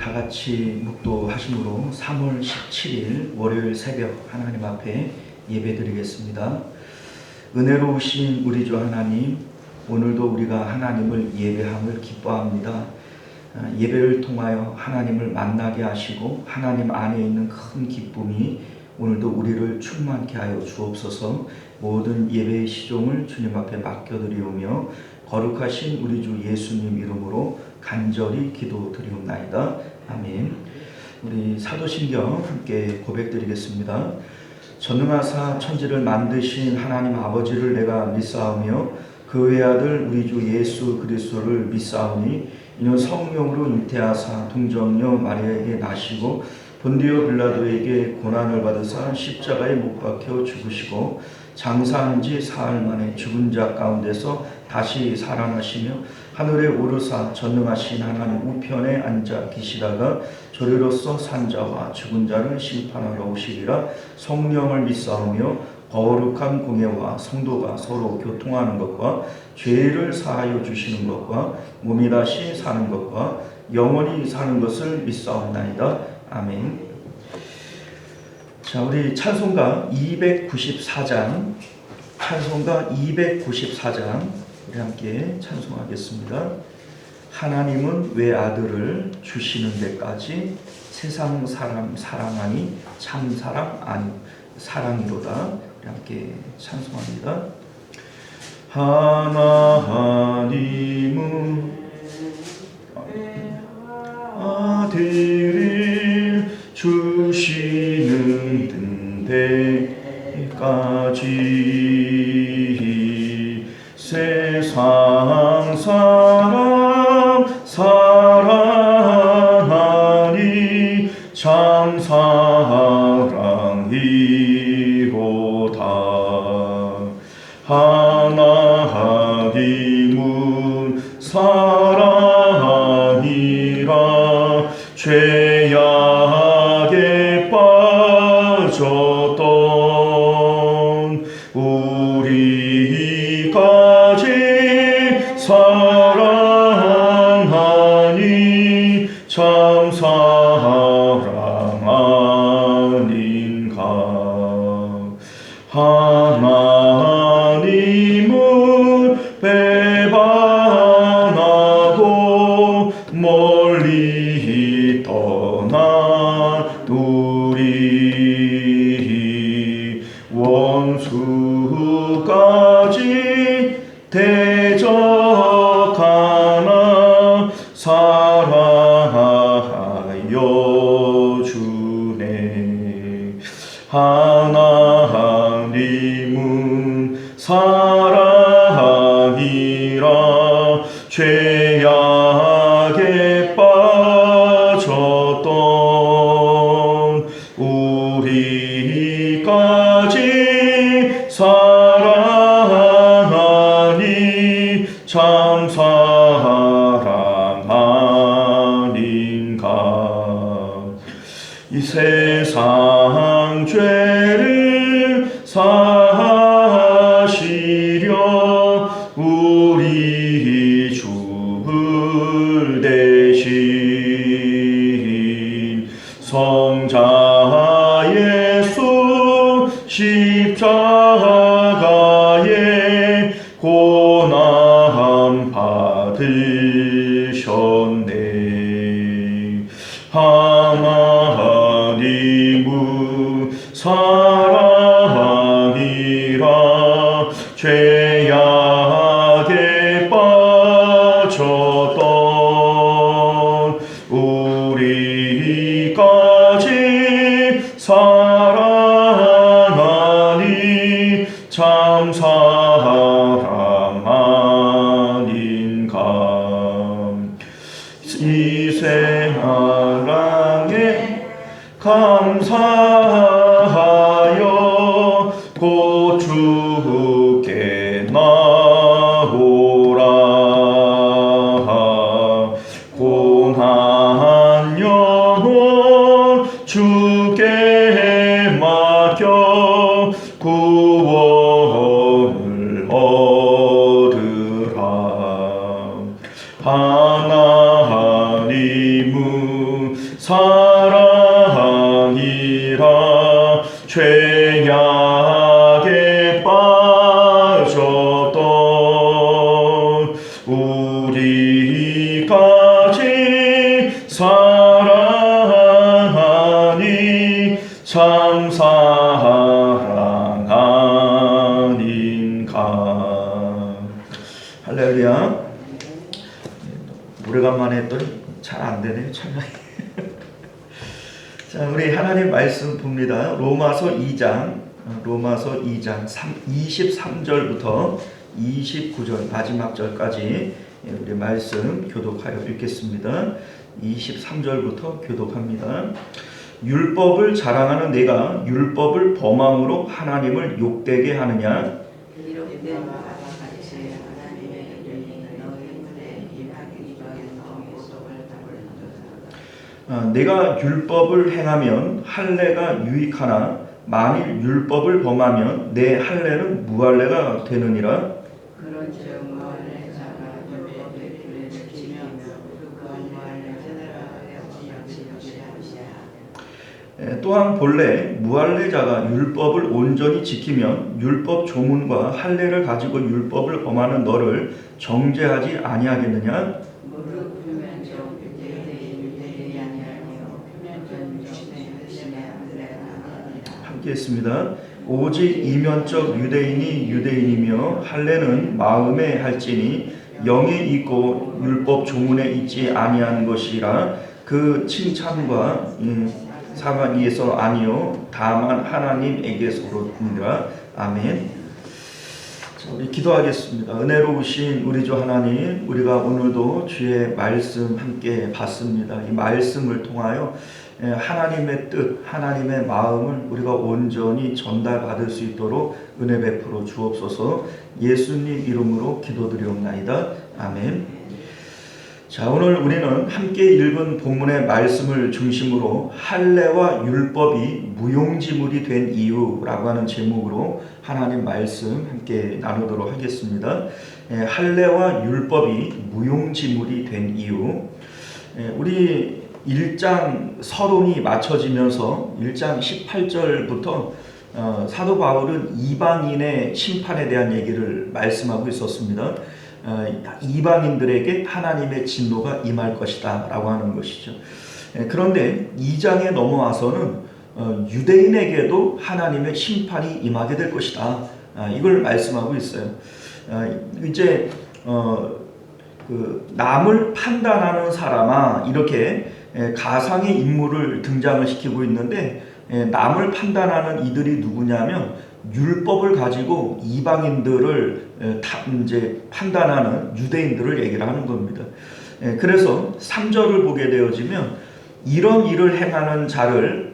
다 같이 묵도하심으로 3월 17일 월요일 새벽 하나님 앞에 예배드리겠습니다. 은혜로우신 우리 주 하나님, 오늘도 우리가 하나님을 예배함을 기뻐합니다. 예배를 통하여 하나님을 만나게 하시고 하나님 안에 있는 큰 기쁨이 오늘도 우리를 충만케 하여 주옵소서. 모든 예배의 시종을 주님 앞에 맡겨드리오며 거룩하신 우리 주 예수님 이름으로 간절히 기도드리옵나이다. 아멘. 우리 사도신경 함께 고백드리겠습니다. 전능하사 천지를 만드신 하나님 아버지를 내가 믿사오며 그 외아들 우리 주 예수 그리스도를 믿사오니 이는 성령으로 잉태하사 동정녀 마리아에게 나시고 본디오 빌라도에게 고난을 받으사 십자가에 못 박혀 죽으시고 장사한 지 사흘 만에 죽은 자 가운데서 다시 살아나시며 하늘에 오르사 전능하신 하나님 우편에 앉아 계시다가 저리로서 산 자와 죽은 자를 심판하러 오시리라. 성령을 믿사오며 거룩한 공예와 성도가 서로 교통하는 것과 죄를 사하여 주시는 것과 몸이 다시 사는 것과 영원히 사는 것을 믿사옵나이다. 아멘. 자, 우리 찬송가 294장 우리 함께 찬송하겠습니다. 하나님은 외아들을 주시는 데까지 세상 사람 사랑하니 참사랑 아니 사랑이로다. 우리 함께 찬송합니다. 하나님은 아들을 주시는 데까지 세상 사람 사랑하니 참 사랑이로다. 하나님은 사랑이라 죄악에 빠졌던 우리까지 사랑하니 참 사랑 아닌가. 하나님은 배반하고 멀리 떠나두리. 원수까지 대적하나 사랑하여 주네. 하나님은 사랑이라 죄악에 빠졌던 우리까지 사랑하니 참 사랑 아닌가. 이 세상 죄를 사하시려 우리 주를 대신 성자 예수 십자가에 고난 받으셨네. 하나님은 사랑이라 죄악에 빠졌던 우리까지 사랑하니 참 사랑 아닌가. 이 사랑에 감사하여 곧 주께 나오라. 고난 영혼 주께 맡겨 구원을 얻으라. 하나님 사랑이라 죄악에 빠졌던 우리까지 사랑하니 참 사랑 아닌가. 할렐루야. 오래간만에 했더니 잘 안되네요. 찬양이. 자, 우리 하나님 말씀 봅니다. 로마서 2장 23절부터 29절 마지막 절까지 우리 말씀 교독하여 읽겠습니다. 23절부터 교독합니다. 율법을 자랑하는 내가 율법을 범함으로 하나님을 욕되게 하느냐? 내가 율법을 행하면 할례가 유익하나 만일 율법을 범하면 내 할례는 무할례가 되느니라. 또한 본래 무할례자가 율법을 온전히 지키면 율법 조문과 할례를 가지고 율법을 범하는 너를 정죄하지 아니하겠느냐? 함께 했습니다. 오직 이면적 유대인이 유대인이며 할례는 마음에 할지니 영에 있고 율법 조문에 있지 아니한 것이라. 그 칭찬과 사마리에서 아니요 다만 하나님에게서로니라. 아멘. 자, 우리 기도하겠습니다. 은혜로우신 우리 주 하나님, 우리가 오늘도 주의 말씀 함께 봤습니다. 이 말씀을 통하여 하나님의 뜻, 하나님의 마음을 우리가 온전히 전달받을 수 있도록 은혜 베풀어 주옵소서. 예수님 이름으로 기도드리옵나이다. 아멘. 자, 오늘 우리는 함께 읽은 본문의 말씀을 중심으로 할례와 율법이 무용지물이 된 이유라고 하는 제목으로 하나님 말씀 함께 나누도록 하겠습니다. 할례와 율법이 무용지물이 된 이유. 우리 1장 서론이 맞춰지면서 1장 18절부터 사도 바울은 이방인의 심판에 대한 얘기를 말씀하고 있었습니다. 이방인들에게 하나님의 진노가 임할 것이다 라고 하는 것이죠. 그런데 2장에 넘어와서는 유대인에게도 하나님의 심판이 임하게 될 것이다, 이걸 말씀하고 있어요. 이제 그 남을 판단하는 사람아, 이렇게 가상의 인물을 등장을 시키고 있는데, 남을 판단하는 이들이 누구냐면 율법을 가지고 이방인들을 이제 판단하는 유대인들을 얘기를 하는 겁니다. 그래서 3절을 보게 되어지면 이런 일을 행하는 자를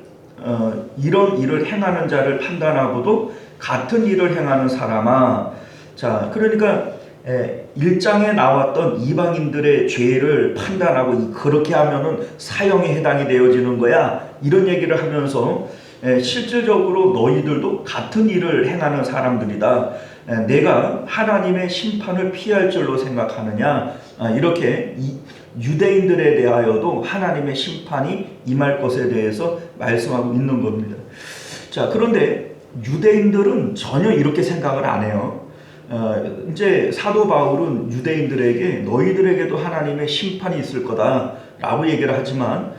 판단하고도 같은 일을 행하는 사람아. 자, 그러니까 1장에 나왔던 이방인들의 죄를 판단하고 그렇게 하면은 사형에 해당이 되어지는 거야, 이런 얘기를 하면서 실질적으로 너희들도 같은 일을 행하는 사람들이다. 내가 하나님의 심판을 피할 줄로 생각하느냐, 이렇게 유대인들에 대하여도 하나님의 심판이 임할 것에 대해서 말씀하고 있는 겁니다. 자, 그런데 유대인들은 전혀 이렇게 생각을 안 해요. 이제 사도 바울은 유대인들에게 너희들에게도 하나님의 심판이 있을 거다 라고 얘기를 하지만,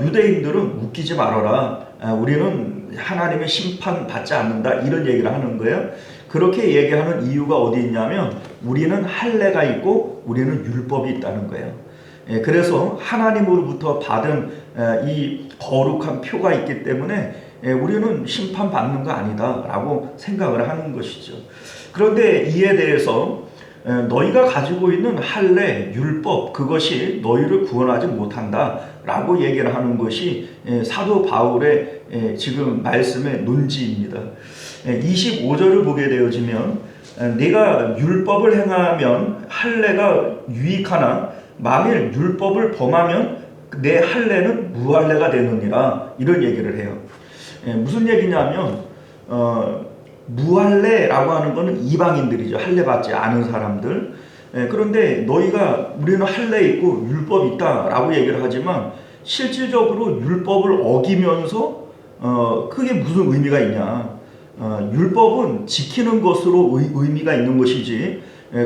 유대인들은 웃기지 말아라, 우리는 하나님의 심판 받지 않는다, 이런 얘기를 하는 거예요. 그렇게 얘기하는 이유가 어디 있냐면 우리는 할례가 있고 우리는 율법이 있다는 거예요. 그래서 하나님으로부터 받은 이 거룩한 표가 있기 때문에 우리는 심판받는 거 아니다 라고 생각을 하는 것이죠. 그런데 이에 대해서 너희가 가지고 있는 할례, 율법, 그것이 너희를 구원하지 못한다 라고 얘기를 하는 것이 사도 바울의 지금 말씀의 논지입니다. 25절을 보게 되어지면 내가 율법을 행하면 할례가 유익하나 만일 율법을 범하면 내 할례는 무할례가 되느니라, 이런 얘기를 해요. 무슨 얘기냐면 무할례라고 하는 것은 이방인들이죠. 할례 받지 않은 사람들. 그런데 너희가 우리는 할례 있고 율법 있다라고 얘기를 하지만 실질적으로 율법을 어기면서 그게 무슨 의미가 있냐? 율법은 지키는 것으로 의미가 있는 것이지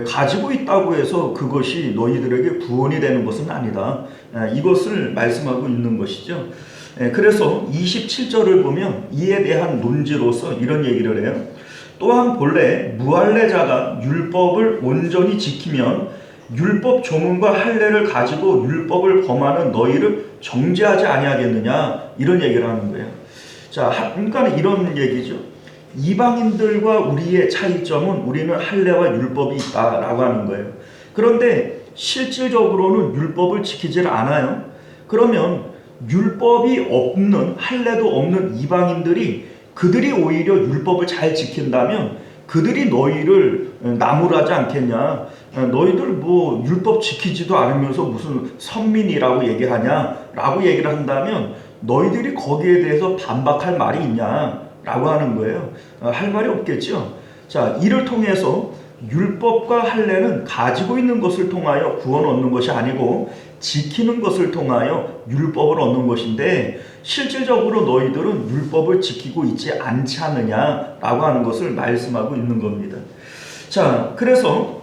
가지고 있다고 해서 그것이 너희들에게 구원이 되는 것은 아니다. 이것을 말씀하고 있는 것이죠. 그래서 27절을 보면 이에 대한 논지로서 이런 얘기를 해요. 또한 본래 무할례자가 율법을 온전히 지키면 율법 조문과 할례를 가지고 율법을 범하는 너희를 정죄하지 아니하겠느냐, 이런 얘기를 하는 거예요. 자, 그러니까 이런 얘기죠. 이방인들과 우리의 차이점은 우리는 할례와 율법이 있다라고 하는 거예요. 그런데 실질적으로는 율법을 지키질 않아요. 그러면 율법이 없는, 할례도 없는 이방인들이 그들이 오히려 율법을 잘 지킨다면 그들이 너희를 나무라지 않겠냐? 너희들 뭐 율법 지키지도 않으면서 무슨 선민이라고 얘기하냐? 라고 얘기를 한다면 너희들이 거기에 대해서 반박할 말이 있냐? 라고 하는 거예요. 할 말이 없겠죠. 자, 이를 통해서 율법과 할례는 가지고 있는 것을 통하여 구원 얻는 것이 아니고 지키는 것을 통하여 율법을 얻는 것인데 실질적으로 너희들은 율법을 지키고 있지 않지 않느냐라고 하는 것을 말씀하고 있는 겁니다. 자, 그래서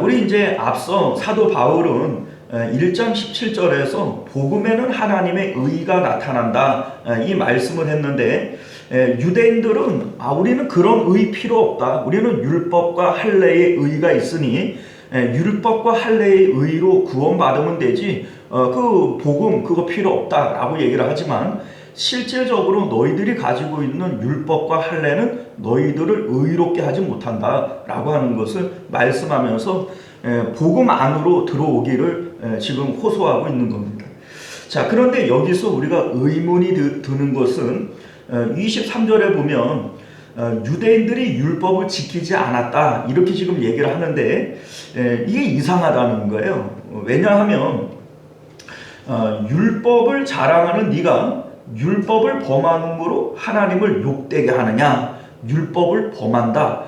우리 이제 앞서 사도 바울은 1장 17절에서 복음에는 하나님의 의가 나타난다, 이 말씀을 했는데 유대인들은 우리는 그런 의 필요 없다. 우리는 율법과 할례의 의가 있으니 율법과 할례의 의로 구원받으면 되지 그 복음 그거 필요 없다라고 얘기를 하지만 실질적으로 너희들이 가지고 있는 율법과 할례는 너희들을 의롭게 하지 못한다라고 하는 것을 말씀하면서 복음 안으로 들어오기를 지금 호소하고 있는 겁니다. 자, 그런데 여기서 우리가 의문이 드는 것은 23절에 보면 유대인들이 율법을 지키지 않았다 이렇게 지금 얘기를 하는데 이게 이상하다는 거예요. 왜냐하면 율법을 자랑하는 네가 율법을 범함으로 하나님을 욕되게 하느냐? 율법을 범한다,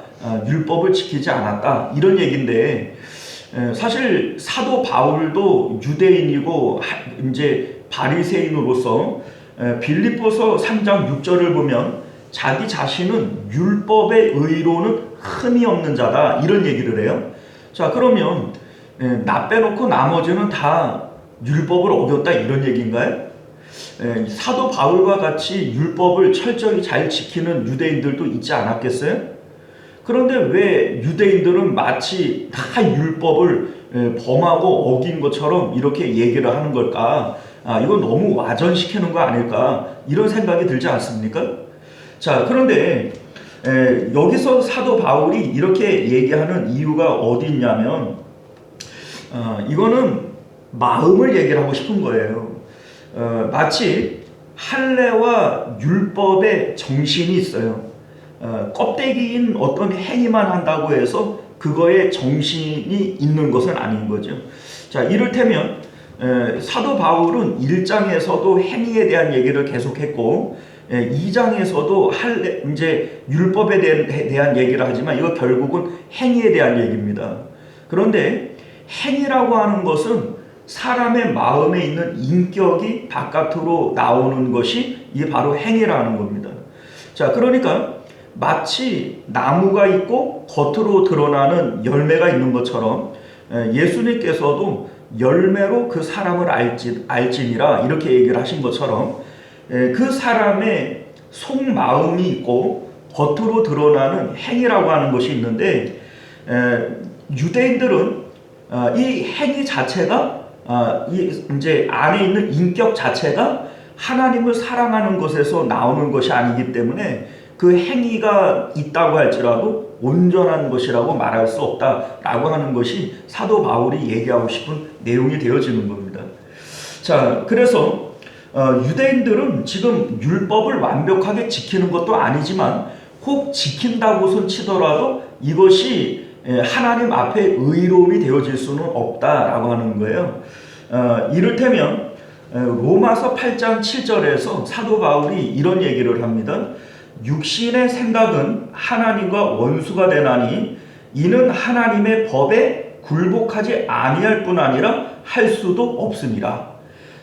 율법을 지키지 않았다, 이런 얘기인데 사실 사도 바울도 유대인이고 이제 바리새인으로서 빌립보서 3장 6절을 보면 자기 자신은 율법의 의로는 흠이 없는 자다, 이런 얘기를 해요. 자, 그러면 나 빼놓고 나머지는 다 율법을 어겼다, 이런 얘기인가요? 사도 바울과 같이 율법을 철저히 잘 지키는 유대인들도 있지 않았겠어요? 그런데 왜 유대인들은 마치 다 율법을 범하고 어긴 것처럼 이렇게 얘기를 하는 걸까? 이건 너무 와전시키는 거 아닐까? 이런 생각이 들지 않습니까? 자, 그런데 여기서 사도 바울이 이렇게 얘기하는 이유가 어디 있냐면 이거는 마음을 얘기를 하고 싶은 거예요. 마치 할례와 율법의 정신이 있어요. 껍데기인 어떤 행위만 한다고 해서 그거에 정신이 있는 것은 아닌 거죠. 자, 이를테면 사도 바울은 1장에서도 행위에 대한 얘기를 계속했고 2장에서도 이제 율법에 대한 얘기를 하지만 이거 결국은 행위에 대한 얘기입니다. 그런데 행위라고 하는 것은 사람의 마음에 있는 인격이 바깥으로 나오는 것이 이게 바로 행위라는 겁니다. 자, 그러니까 마치 나무가 있고 겉으로 드러나는 열매가 있는 것처럼 예수님께서도 열매로 그 사람을 알지니라 이렇게 얘기를 하신 것처럼 그 사람의 속마음이 있고 겉으로 드러나는 행위라고 하는 것이 있는데 유대인들은 이 행위 자체가 이제 안에 있는 인격 자체가 하나님을 사랑하는 것에서 나오는 것이 아니기 때문에 그 행위가 있다고 할지라도 온전한 것이라고 말할 수 없다라고 하는 것이 사도 바울이 얘기하고 싶은 내용이 되어지는 겁니다. 자, 그래서 유대인들은 지금 율법을 완벽하게 지키는 것도 아니지만 혹 지킨다고 치더라도 이것이 하나님 앞에 의로움이 되어질 수는 없다라고 하는 거예요. 이를테면 로마서 8장 7절에서 사도 바울이 이런 얘기를 합니다. 육신의 생각은 하나님과 원수가 되나니 이는 하나님의 법에 굴복하지 아니할 뿐 아니라 할 수도 없습니다.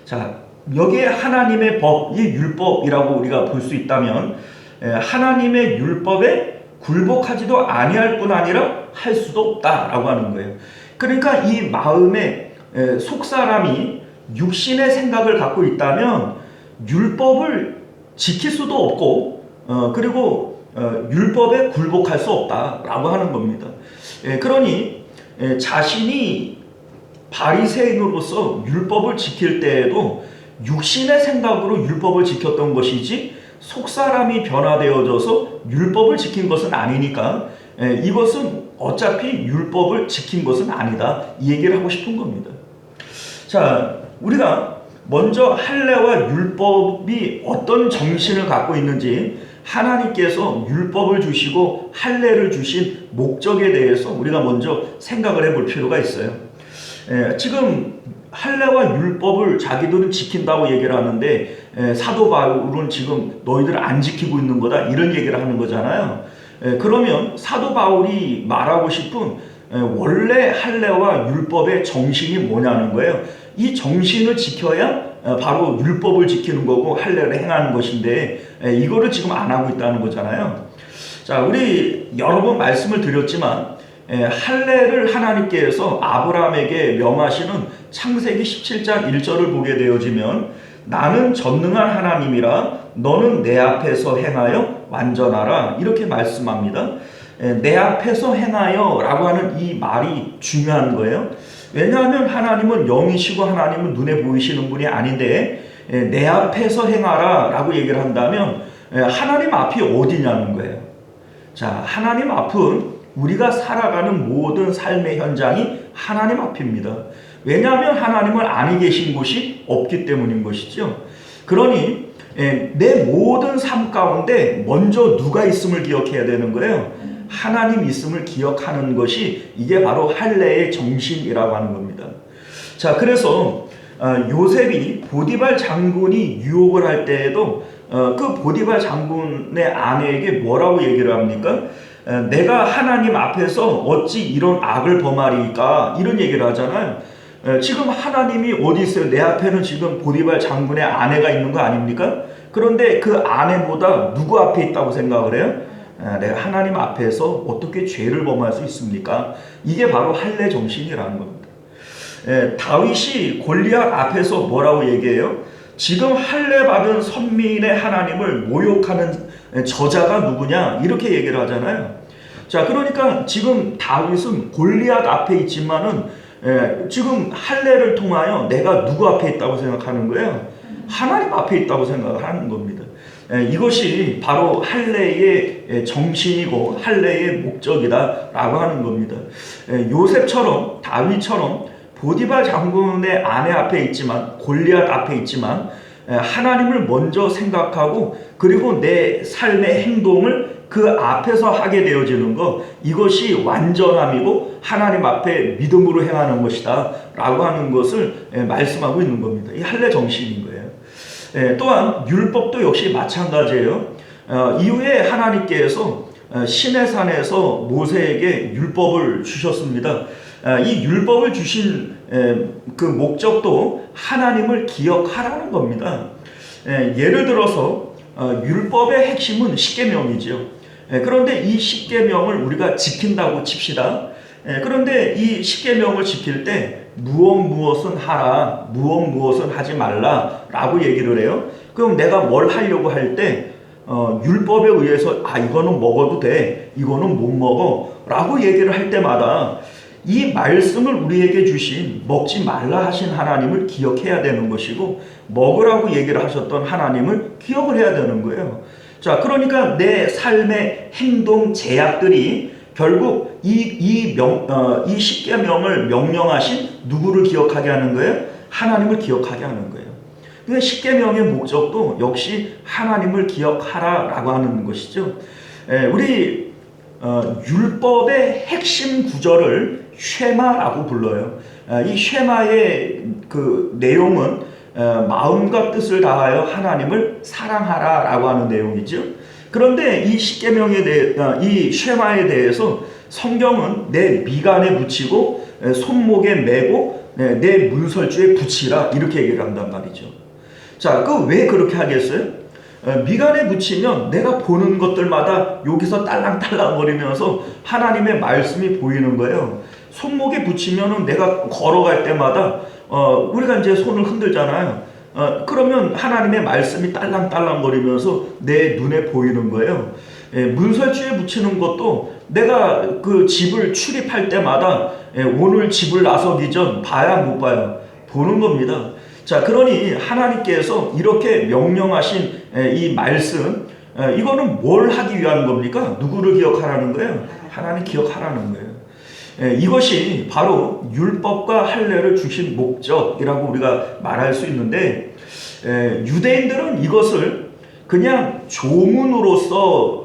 자, 여기에 하나님의 법, 이 율법이라고 우리가 볼 수 있다면 하나님의 율법에 굴복하지도 아니할 뿐 아니라 할 수도 없다라고 하는 거예요. 그러니까 이 마음에 속사람이 육신의 생각을 갖고 있다면 율법을 지킬 수도 없고 그리고 율법에 굴복할 수 없다라고 하는 겁니다. 그러니 자신이 바리새인으로서 율법을 지킬 때에도 육신의 생각으로 율법을 지켰던 것이지 속사람이 변화되어져서 율법을 지킨 것은 아니니까 이것은 어차피 율법을 지킨 것은 아니다, 이 얘기를 하고 싶은 겁니다. 자, 우리가 먼저 할례와 율법이 어떤 정신을 갖고 있는지, 하나님께서 율법을 주시고 할례를 주신 목적에 대해서 우리가 먼저 생각을 해볼 필요가 있어요. 지금 할례와 율법을 자기들은 지킨다고 얘기를 하는데 사도 바울은 지금 너희들 안 지키고 있는 거다, 이런 얘기를 하는 거잖아요. 그러면 사도 바울이 말하고 싶은 원래 할례와 율법의 정신이 뭐냐는 거예요. 이 정신을 지켜야 바로 율법을 지키는 거고 할례를 행하는 것인데 이거를 지금 안 하고 있다는 거잖아요. 자, 우리 여러 번 말씀을 드렸지만 할례를 하나님께서 아브라함에게 명하시는 창세기 17장 1절을 보게 되어지면 나는 전능한 하나님이라 너는 내 앞에서 행하여 완전하라, 이렇게 말씀합니다. 내 앞에서 행하여 라고 하는 이 말이 중요한 거예요. 왜냐하면 하나님은 영이시고 하나님은 눈에 보이시는 분이 아닌데 내 앞에서 행하라 라고 얘기를 한다면 하나님 앞이 어디냐는 거예요. 자, 하나님 앞은 우리가 살아가는 모든 삶의 현장이 하나님 앞입니다. 왜냐하면 하나님은 아니 계신 곳이 없기 때문인 것이죠. 그러니 내 모든 삶 가운데 먼저 누가 있음을 기억해야 되는 거예요. 하나님 있음을 기억하는 것이 이게 바로 할례의 정신이라고 하는 겁니다. 자, 그래서 요셉이 보디발 장군이 유혹을 할 때에도 그 보디발 장군의 아내에게 뭐라고 얘기를 합니까? 내가 하나님 앞에서 어찌 이런 악을 범하리까, 이런 얘기를 하잖아요. 지금 하나님이 어디 있어요? 내 앞에는 지금 보디발 장군의 아내가 있는 거 아닙니까? 그런데 그 아내보다 누구 앞에 있다고 생각을 해요? 내가 하나님 앞에서 어떻게 죄를 범할 수 있습니까? 이게 바로 할례 정신이라는 겁니다. 다윗이 골리앗 앞에서 뭐라고 얘기해요? 지금 할례 받은 선민의 하나님을 모욕하는 저자가 누구냐, 이렇게 얘기를 하잖아요. 자, 그러니까 지금 다윗은 골리앗 앞에 있지만은 지금 할례를 통하여 내가 누구 앞에 있다고 생각하는 거예요? 하나님 앞에 있다고 생각하는 겁니다. 이것이 바로 할례의 정신이고 할례의 목적이다라고 하는 겁니다. 요셉처럼 다윗처럼 보디발 장군의 아내 앞에 있지만, 골리앗 앞에 있지만 하나님을 먼저 생각하고 그리고 내 삶의 행동을 그 앞에서 하게 되어지는 것, 이것이 완전함이고 하나님 앞에 믿음으로 행하는 것이다 라고 하는 것을 말씀하고 있는 겁니다. 이 할례 정신인 거예요. 또한 율법도 역시 마찬가지예요. 이후에 하나님께서 시내산에서 모세에게 율법을 주셨습니다. 이 율법을 주신 그 목적도 하나님을 기억하라는 겁니다. 예를 들어서 율법의 핵심은 십계명이죠. 그런데 이 십계명을 우리가 지킨다고 칩시다. 그런데 이 십계명을 지킬 때 무엇은 하라, 무엇은 하지 말라 라고 얘기를 해요. 그럼 내가 뭘 하려고 할 때 율법에 의해서 이거는 먹어도 돼, 이거는 못 먹어 라고 얘기를 할 때마다 이 말씀을 우리에게 주신 먹지 말라 하신 하나님을 기억해야 되는 것이고 먹으라고 얘기를 하셨던 하나님을 기억을 해야 되는 거예요. 자, 그러니까 내 삶의 행동 제약들이 결국 이 십계명을 명령하신 누구를 기억하게 하는 거예요? 하나님을 기억하게 하는 거예요. 그러니까 십계명의 목적도 역시 하나님을 기억하라라고 하는 것이죠. 우리 율법의 핵심 구절을 쉐마라고 불러요. 이 쉐마의 그 내용은 마음과 뜻을 다하여 하나님을 사랑하라라고 하는 내용이죠. 그런데 이 십계명에 대해 이 쉐마에 대해서 성경은 내 미간에 붙이고 손목에 메고 내 문설주에 붙이라 이렇게 얘기를 한단 말이죠. 자, 그 왜 그렇게 하겠어요? 미간에 붙이면 내가 보는 것들마다 여기서 딸랑딸랑 거리면서 하나님의 말씀이 보이는 거예요. 손목에 붙이면은 내가 걸어갈 때마다 우리가 이제 손을 흔들잖아요. 그러면 하나님의 말씀이 딸랑딸랑 거리면서 내 눈에 보이는 거예요. 문설주에 붙이는 것도 내가 그 집을 출입할 때마다 오늘 집을 나서기 전 봐야 못 봐요? 보는 겁니다. 자, 그러니 하나님께서 이렇게 명령하신 이 말씀, 이거는 뭘 하기 위한 겁니까? 누구를 기억하라는 거예요? 하나님 기억하라는 거예요. 이것이 바로 율법과 할례를 주신 목적이라고 우리가 말할 수 있는데, 유대인들은 이것을 그냥 조문으로서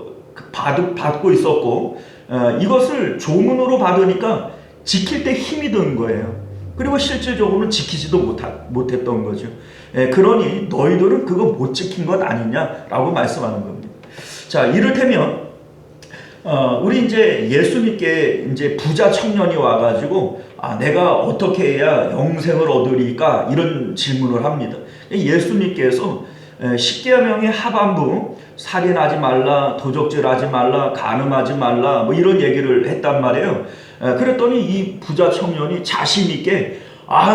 받고 있었고, 이것을 조문으로 받으니까 지킬 때 힘이 든 거예요. 그리고 실질적으로는 지키지도 못했던 거죠. 그러니 너희들은 그거 못 지킨 것 아니냐라고 말씀하는 겁니다. 자, 이를테면 우리 이제 예수님께 이제 부자 청년이 와가지고 내가 어떻게 해야 영생을 얻으리까 이런 질문을 합니다. 예수님께서 10계명의 하반부 살인하지 말라, 도적질하지 말라, 간음하지 말라 뭐 이런 얘기를 했단 말이에요. 그랬더니 이 부자 청년이 자신 있게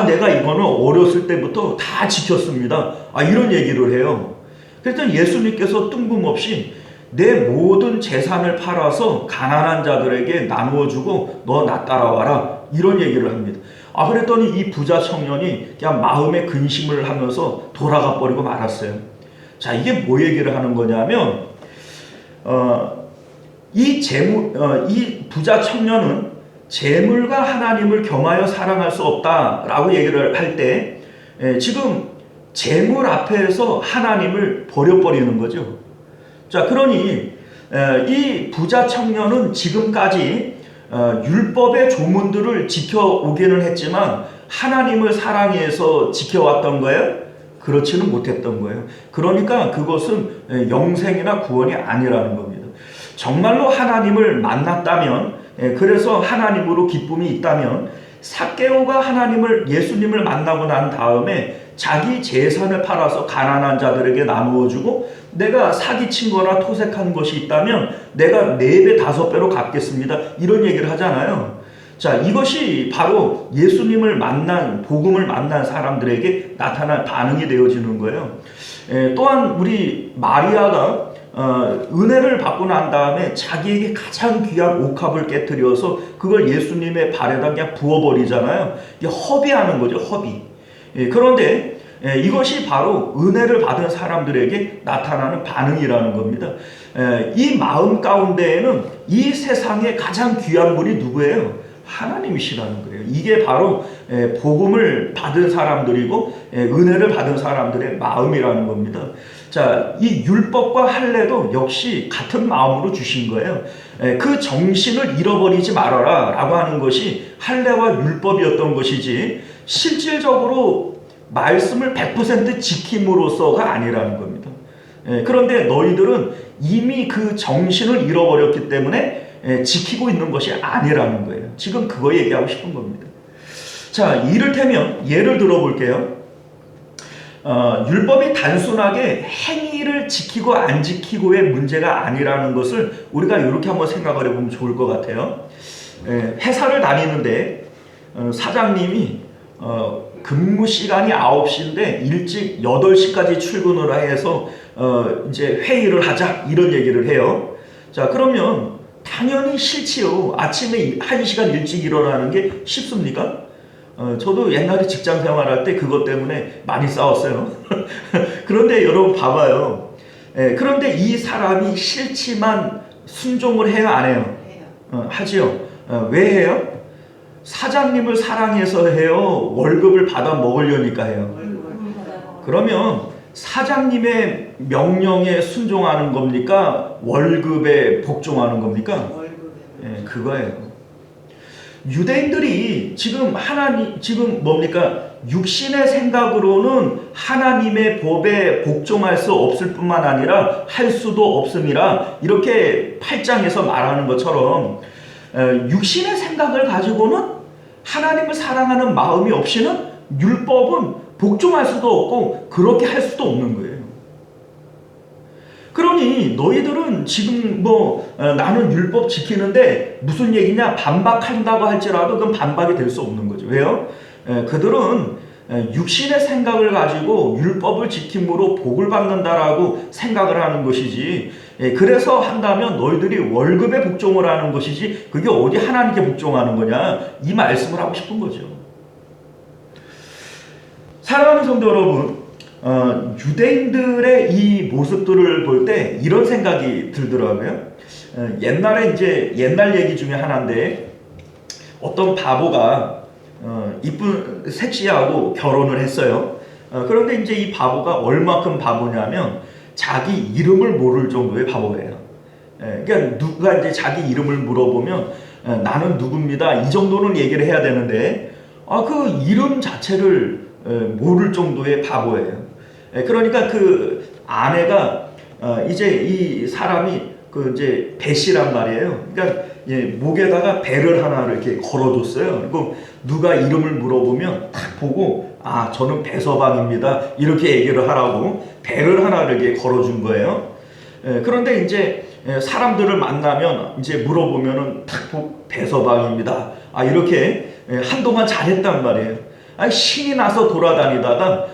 내가 이거는 어렸을 때부터 다 지켰습니다. 이런 얘기를 해요. 그랬더니 예수님께서 뜬금없이 내 모든 재산을 팔아서 가난한 자들에게 나누어주고 너 나 따라와라 이런 얘기를 합니다. 그랬더니 이 부자 청년이 그냥 마음에 근심을 하면서 돌아가 버리고 말았어요. 자, 이게 뭐 얘기를 하는 거냐면 이 부자 청년은 재물과 하나님을 겸하여 사랑할 수 없다라고 얘기를 할 때 지금 재물 앞에서 하나님을 버려버리는 거죠. 자, 그러니 이 부자 청년은 지금까지 율법의 조문들을 지켜오기는 했지만 하나님을 사랑해서 지켜왔던 거예요? 그렇지는 못했던 거예요. 그러니까 그것은 영생이나 구원이 아니라는 겁니다. 정말로 하나님을 만났다면, 그래서 하나님으로 기쁨이 있다면 삭개오가 예수님을 만나고 난 다음에 자기 재산을 팔아서 가난한 자들에게 나누어주고 내가 사기친 거나 토색한 것이 있다면 내가 4배, 5배로 갚겠습니다. 이런 얘기를 하잖아요. 자, 이것이 바로 예수님을 만난, 복음을 만난 사람들에게 나타날 반응이 되어지는 거예요. 또한 우리 마리아가 은혜를 받고 난 다음에 자기에게 가장 귀한 옥합을 깨뜨려서 그걸 예수님의 발에다 그냥 부어버리잖아요. 이게 허비하는 거죠, 허비. 그런데 이것이 바로 은혜를 받은 사람들에게 나타나는 반응이라는 겁니다. 이 마음 가운데에는 이 세상에 가장 귀한 분이 누구예요? 하나님이시라는 거예요. 이게 바로 복음을 받은 사람들이고 은혜를 받은 사람들의 마음이라는 겁니다. 자, 이 율법과 할례도 역시 같은 마음으로 주신 거예요. 그 정신을 잃어버리지 말아라 라고 하는 것이 할례와 율법이었던 것이지 실질적으로 말씀을 100% 지킴으로써가 아니라는 겁니다. 그런데 너희들은 이미 그 정신을 잃어버렸기 때문에 지키고 있는 것이 아니라는 거예요. 지금 그거 얘기하고 싶은 겁니다. 자, 이를테면 예를 들어 볼게요. 율법이 단순하게 행위를 지키고 안 지키고의 문제가 아니라는 것을 우리가 이렇게 한번 생각을 해보면 좋을 것 같아요. 회사를 다니는데 사장님이 근무 시간이 9시인데 일찍 8시까지 출근을 해서 이제 회의를 하자 이런 얘기를 해요. 자, 그러면 당연히 싫지요. 아침에 1시간 일찍 일어나는 게 쉽습니까? 저도 옛날에 직장 생활할 때 그것 때문에 많이 싸웠어요. 그런데 여러분 봐봐요. 그런데 이 사람이 싫지만 순종을 해요, 안 해요? 하지요. 왜 해요? 사장님을 사랑해서 해요? 월급을 받아 먹으려니까 해요? 그러면 사장님의 명령에 순종하는 겁니까? 월급에 복종하는 겁니까? 그거예요. 유대인들이 지금 뭡니까? 육신의 생각으로는 하나님의 법에 복종할 수 없을 뿐만 아니라 할 수도 없음이라 이렇게 8장에서 말하는 것처럼 육신의 생각을 가지고는 하나님을 사랑하는 마음이 없이는 율법은 복종할 수도 없고 그렇게 할 수도 없는 거예요. 그러니 너희들은 지금 나는 율법 지키는데 무슨 얘기냐 반박한다고 할지라도 그건 반박이 될 수 없는 거죠. 왜요? 그들은 육신의 생각을 가지고 율법을 지킴으로 복을 받는다라고 생각을 하는 것이지, 그래서 한다면 너희들이 월급에 복종을 하는 것이지 그게 어디 하나님께 복종하는 거냐, 이 말씀을 하고 싶은 거죠. 사랑하는 성도 여러분, 유대인들의 이 모습들을 볼 때 이런 생각이 들더라고요. 옛날에 이제 옛날 얘기 중에 하나인데, 어떤 바보가 이쁜 섹시하고 결혼을 했어요. 그런데 이제 이 바보가 얼마큼 바보냐면 자기 이름을 모를 정도의 바보예요. 그러니까 누가 이제 자기 이름을 물어보면 나는 누굽니다, 이 정도는 얘기를 해야 되는데 그 이름 자체를 모를 정도의 바보예요. 그러니까 그 아내가 이제 이 사람이 그 이제 배씨란 말이에요. 그러니까 목에다가 배를 하나를 이렇게 걸어줬어요. 그리고 누가 이름을 물어보면 딱 보고 저는 배서방입니다, 이렇게 얘기를 하라고 배를 하나를 이렇게 걸어준 거예요. 그런데 이제 사람들을 만나면 이제 물어보면은 딱 보고 배서방입니다, 이렇게 한동안 잘했단 말이에요. 신이 나서 돌아다니다가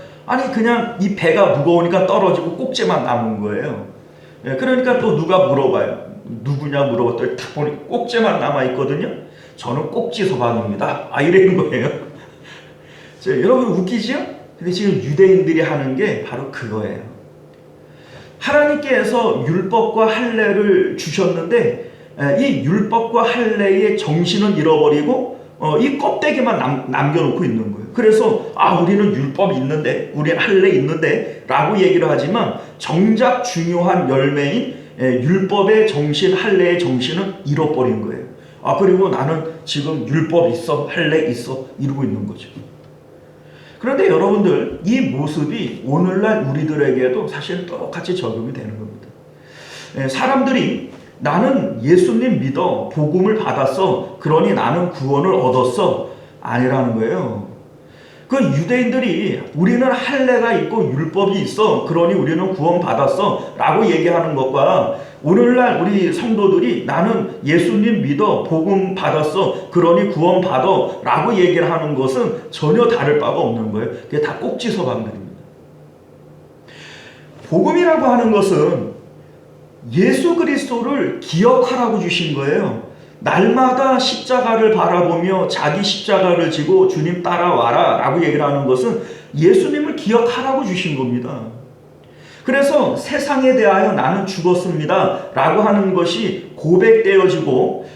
그냥 이 배가 무거우니까 떨어지고 꼭지만 남은 거예요. 그러니까 또 누가 물어봐요. 누구냐 물어봤더니 딱 보니 꼭지만 남아있거든요. 저는 꼭지서방입니다, 이러는 거예요. 여러분 웃기죠? 근데 지금 유대인들이 하는 게 바로 그거예요. 하나님께서 율법과 할례를 주셨는데 이 율법과 할례의 정신은 잃어버리고 이 껍데기만 남겨놓고 있는 거예요. 그래서 우리는 율법이 있는데, 우리는 할례 있는데 라고 얘기를 하지만 정작 중요한 열매인 율법의 정신, 할례의 정신은 잃어버린 거예요. 그리고 나는 지금 율법 있어, 할례 있어 이러고 있는 거죠. 그런데 여러분들, 이 모습이 오늘날 우리들에게도 사실 똑같이 적용이 되는 겁니다. 사람들이 나는 예수님 믿어 복음을 받았어, 그러니 나는 구원을 얻었어, 아니라는 거예요. 그 유대인들이 우리는 할례가 있고 율법이 있어, 그러니 우리는 구원 받았어 라고 얘기하는 것과 오늘날 우리 성도들이 나는 예수님 믿어 복음 받았어, 그러니 구원 받아 라고 얘기를 하는 것은 전혀 다를 바가 없는 거예요. 그게 다 꼭지서방들입니다. 복음이라고 하는 것은 예수 그리스도를 기억하라고 주신 거예요. 날마다 십자가를 바라보며 자기 십자가를 지고 주님 따라와라 라고 얘기를 하는 것은 예수님을 기억하라고 주신 겁니다. 그래서 세상에 대하여 나는 죽었습니다 라고 하는 것이 고백되어지고,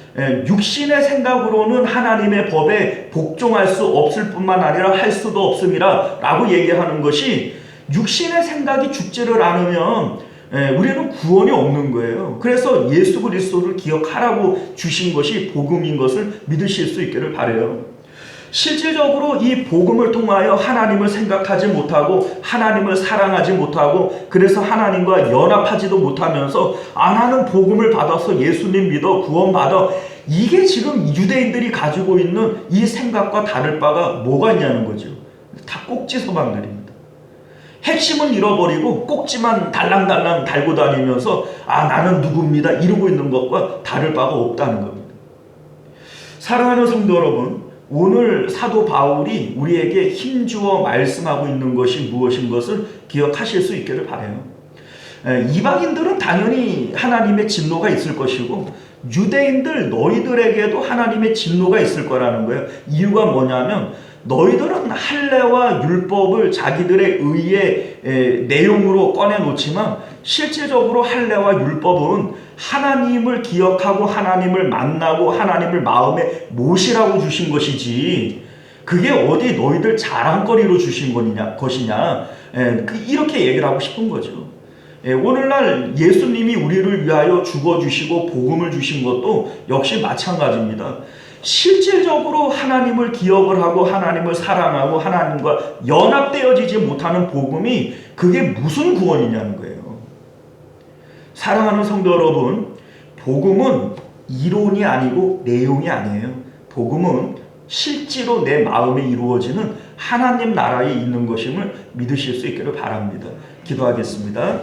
육신의 생각으로는 하나님의 법에 복종할 수 없을 뿐만 아니라 할 수도 없습니다 라고 얘기하는 것이, 육신의 생각이 죽지를 않으면 우리는 구원이 없는 거예요. 그래서 예수 그리스도를 기억하라고 주신 것이 복음인 것을 믿으실 수 있기를 바라요. 실질적으로 이 복음을 통하여 하나님을 생각하지 못하고 하나님을 사랑하지 못하고, 그래서 하나님과 연합하지도 못하면서 나는 복음을 받아서 예수님 믿어 구원받아, 이게 지금 유대인들이 가지고 있는 이 생각과 다를 바가 뭐가 있냐는 거죠. 다 꼭지서방들입니다. 핵심은 잃어버리고 꼭지만 달랑달랑 달고 다니면서 나는 누굽니다 이러고 있는 것과 다를 바가 없다는 겁니다. 사랑하는 성도 여러분, 오늘 사도 바울이 우리에게 힘주어 말씀하고 있는 것이 무엇인 것을 기억하실 수 있기를 바라요. 이방인들은 당연히 하나님의 진노가 있을 것이고, 유대인들 너희들에게도 하나님의 진노가 있을 거라는 거예요. 이유가 뭐냐면 너희들은 할례와 율법을 자기들의 의의 내용으로 꺼내놓지만 실질적으로 할례와 율법은 하나님을 기억하고 하나님을 만나고 하나님을 마음에 모시라고 주신 것이지, 그게 어디 너희들 자랑거리로 주신 것이냐, 이렇게 얘기를 하고 싶은 거죠. 오늘날 예수님이 우리를 위하여 죽어주시고 복음을 주신 것도 역시 마찬가지입니다. 실질적으로 하나님을 기억을 하고 하나님을 사랑하고 하나님과 연합되어지지 못하는 복음이 그게 무슨 구원이냐는 거예요. 사랑하는 성도 여러분, 복음은 이론이 아니고 내용이 아니에요. 복음은 실제로 내 마음에 이루어지는 하나님 나라에 있는 것임을 믿으실 수 있기를 바랍니다. 기도하겠습니다.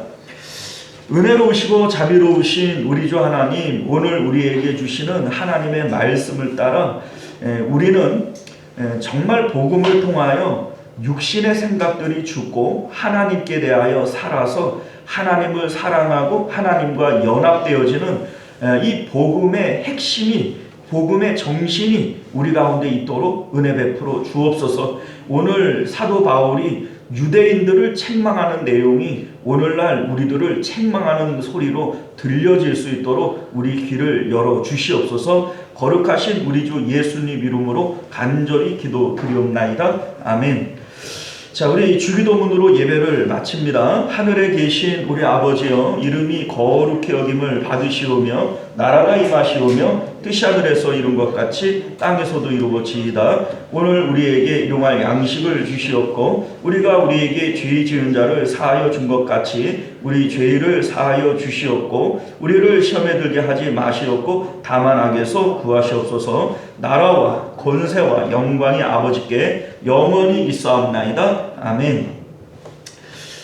은혜로우시고 자비로우신 우리 주 하나님, 오늘 우리에게 주시는 하나님의 말씀을 따라 우리는 정말 복음을 통하여 육신의 생각들이 죽고 하나님께 대하여 살아서 하나님을 사랑하고 하나님과 연합되어지는 이 복음의 핵심이, 복음의 정신이 우리 가운데 있도록 은혜 베풀어 주옵소서. 오늘 사도 바울이 유대인들을 책망하는 내용이 오늘날 우리들을 책망하는 소리로 들려질 수 있도록 우리 귀를 열어 주시옵소서. 거룩하신 우리 주 예수님 이름으로 간절히 기도드리옵나이다. 아멘. 자, 우리 주기도문으로 예배를 마칩니다. 하늘에 계신 우리 아버지여, 이름이 거룩히 여김을 받으시오며 나라가 임하시오며 뜻이 하늘에서 이룬 것 같이 땅에서도 이루어지이다. 오늘 우리에게 일용할 양식을 주시옵고 우리가 우리에게 죄 지은 자를 사하여 준 것 같이 우리 죄를 사하여 주시옵고 우리를 시험에 들게 하지 마시옵고 다만 악에서 구하시옵소서. 나라와 권세와 영광이 아버지께 영원히 있사옵나이다. 아멘.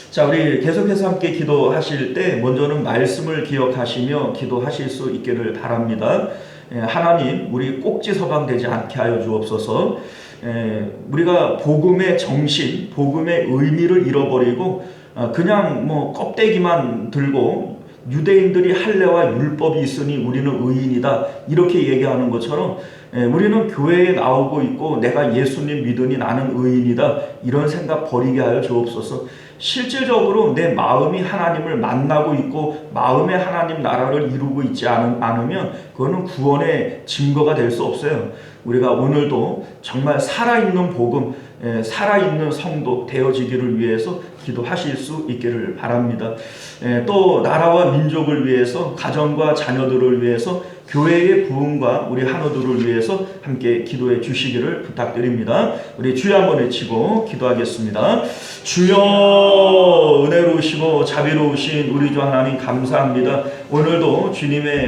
자, 우리 계속해서 함께 기도하실 때 먼저는 말씀을 기억하시며 기도하실 수 있기를 바랍니다. 하나님, 우리 꼭지 서방되지 않게 하여 주옵소서. 우리가 복음의 정신, 복음의 의미를 잃어버리고 그냥 껍데기만 들고 유대인들이 할례와 율법이 있으니 우리는 의인이다 이렇게 얘기하는 것처럼 우리는 교회에 나오고 있고 내가 예수님 믿으니 나는 의인이다 이런 생각 버리게 하여 주옵소서. 실질적으로 내 마음이 하나님을 만나고 있고 마음에 하나님 나라를 이루고 있지 않으면 그거는 구원의 증거가 될 수 없어요. 우리가 오늘도 정말 살아있는 복음, 살아있는 성도 되어지기를 위해서 기도하실 수 있기를 바랍니다. 또 나라와 민족을 위해서, 가정과 자녀들을 위해서, 교회의 부흥과 우리 한우들을 위해서 함께 기도해 주시기를 부탁드립니다. 우리 주여 한번 외치고 기도하겠습니다. 주여, 은혜로우시고 자비로우신 우리 주 하나님 감사합니다. 오늘도 주님의